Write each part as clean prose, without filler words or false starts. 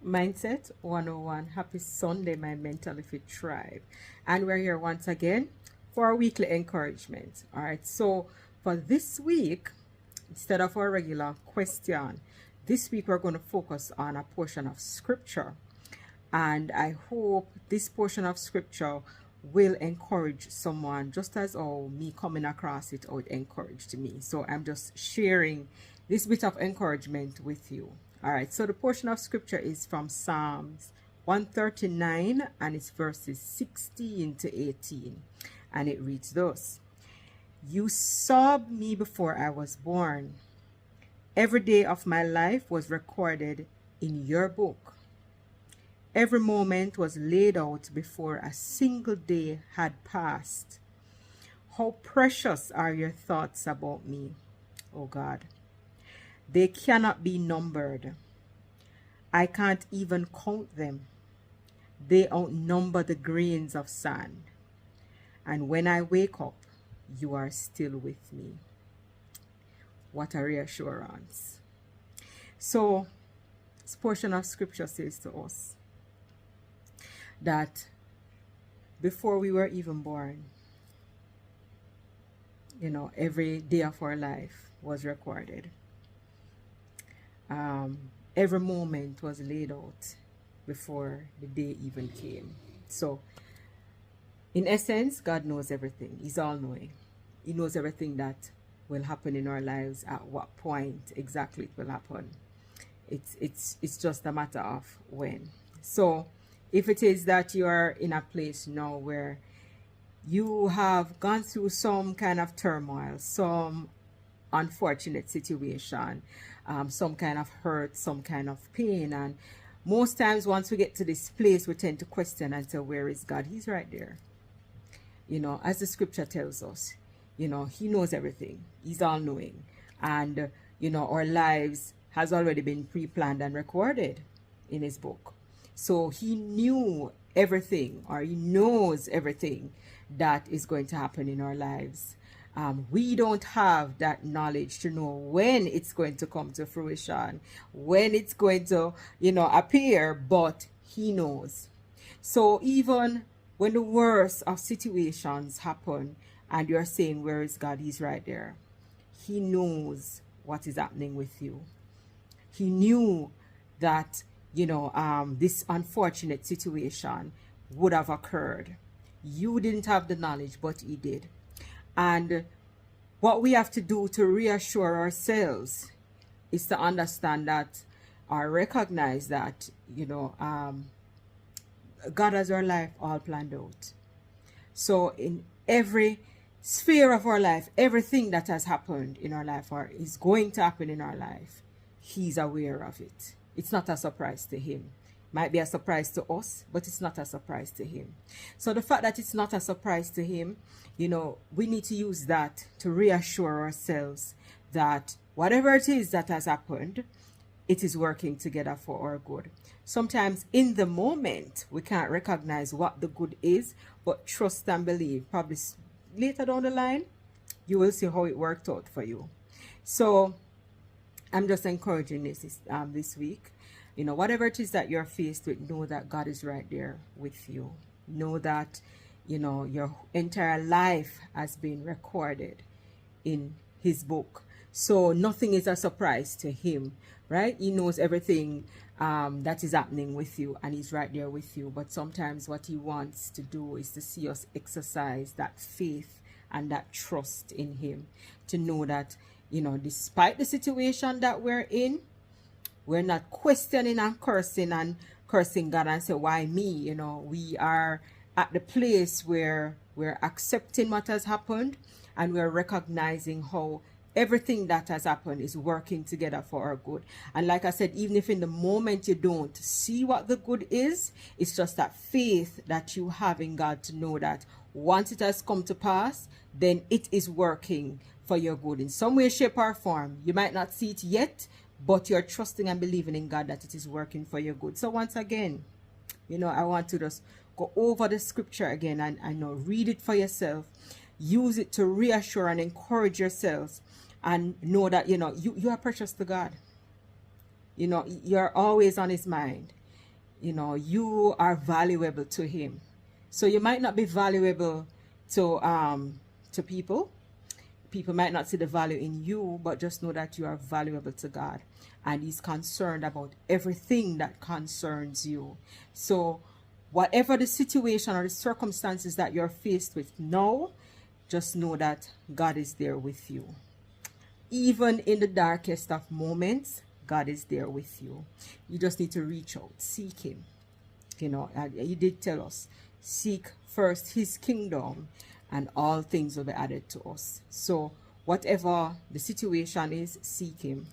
Mindset 101. Happy Sunday, my mental fit tribe. And we're here once again for our weekly encouragement. All right. So for this week, instead of our regular question, this week we're going to focus on a portion of scripture. And I hope this portion of scripture will encourage someone just as me coming across it or it encouraged me. So I'm just sharing this bit of encouragement with you. All right, so the portion of scripture is from Psalms 139 and it's verses 16 to 18. And it reads thus: You saw me before I was born. Every day of my life was recorded in your book. Every moment was laid out before a single day had passed. How precious are your thoughts about me, O God. They cannot be numbered. I can't even count them. They outnumber the grains of sand. And when I wake up, you are still with me. What a reassurance. So, this portion of scripture says to us that before we were even born, every day of our life was recorded. Every moment was laid out before the day even came. So, in essence, God knows everything. He's all-knowing. He knows everything that will happen in our lives, at what point exactly it will happen. It's just a matter of when. So, if it is that you are in a place now where you have gone through some kind of turmoil, some unfortunate situation, some kind of hurt, some kind of pain, and most times once we get to this place we tend to question and say, where is God? He's right there. As the scripture tells us, he knows everything. He's all-knowing, and our lives has already been pre-planned and recorded in his book. So he knew everything, or he knows everything that is going to happen in our lives. We don't have that knowledge to know when it's going to come to fruition, when it's going to, appear, but he knows. So even when the worst of situations happen and you're saying, where is God? He's right there. He knows what is happening with you. He knew that, this unfortunate situation would have occurred. You didn't have the knowledge, but he did. And what we have to do to reassure ourselves is to understand that, or recognize that, God has our life all planned out. So in every sphere of our life, everything that has happened in our life or is going to happen in our life, he's aware of it. It's not a surprise to him. Might be a surprise to us, but it's not a surprise to him. So the fact that it's not a surprise to him, we need to use that to reassure ourselves that whatever it is that has happened, it is working together for our good. Sometimes in the moment, we can't recognize what the good is, but trust and believe. Probably later down the line, you will see how it worked out for you. So I'm just encouraging this week. Whatever it is that you're faced with, know that God is right there with you. Know that, your entire life has been recorded in his book. So nothing is a surprise to him, right? He knows everything that is happening with you, and he's right there with you. But sometimes what he wants to do is to see us exercise that faith and that trust in him, to know that, despite the situation that we're in, we're not questioning and cursing God and say, why me? We are at the place where we're accepting what has happened, and we're recognizing how everything that has happened is working together for our good. And like I said, even if in the moment you don't see what the good is, it's just that faith that you have in God to know that once it has come to pass, then it is working for your good in some way, shape, or form. You might not see it yet, but you're trusting and believing in God that it is working for your good. So once again, I want to just go over the scripture again and read it for yourself. Use it to reassure and encourage yourselves, and know that, you are precious to God. You're always on his mind. You know, you are valuable to him. So you might not be valuable to people. People might not see the value in you, but just know that you are valuable to God, and he's concerned about everything that concerns you. So whatever the situation or the circumstances that you're faced with now, just know that God is there with you. Even in the darkest of moments, God is there with you. You just need to reach out, seek him. You know, he did tell us, seek first his kingdom and all things will be added to us. So whatever the situation is, seek him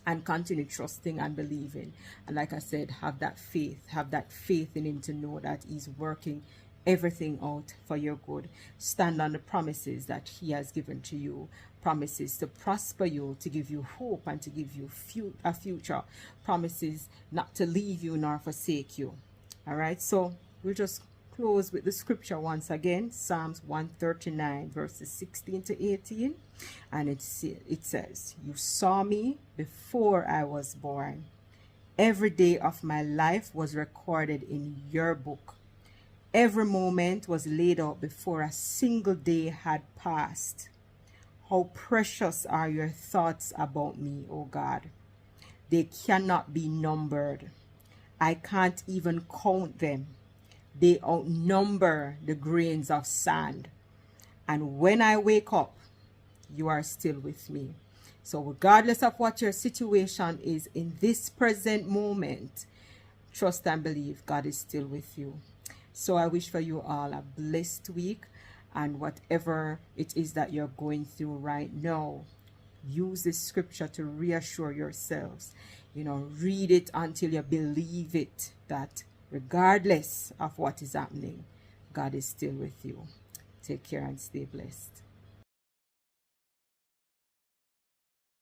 and continue trusting and believing. And like I said, have that faith in him, to know that he's working everything out for your good. Stand on the promises that he has given to you, promises to prosper you, to give you hope and to give you a future, promises not to leave you nor forsake you. All right, so we'll just close with the scripture once again, Psalms 139 verses 16 to 18, and it says, you saw me before I was born. Every day of my life was recorded in your book. Every moment was laid out before a single day had passed. How precious are your thoughts about me, O God. They cannot be numbered. I can't even count them. They outnumber the grains of sand. And when I wake up, you are still with me. So regardless of what your situation is in this present moment, trust and believe God is still with you. So I wish for you all a blessed week, and whatever it is that you're going through right now, use this scripture to reassure yourselves. You know, read it until you believe it, that regardless of what is happening, God is still with you. Take care and stay blessed.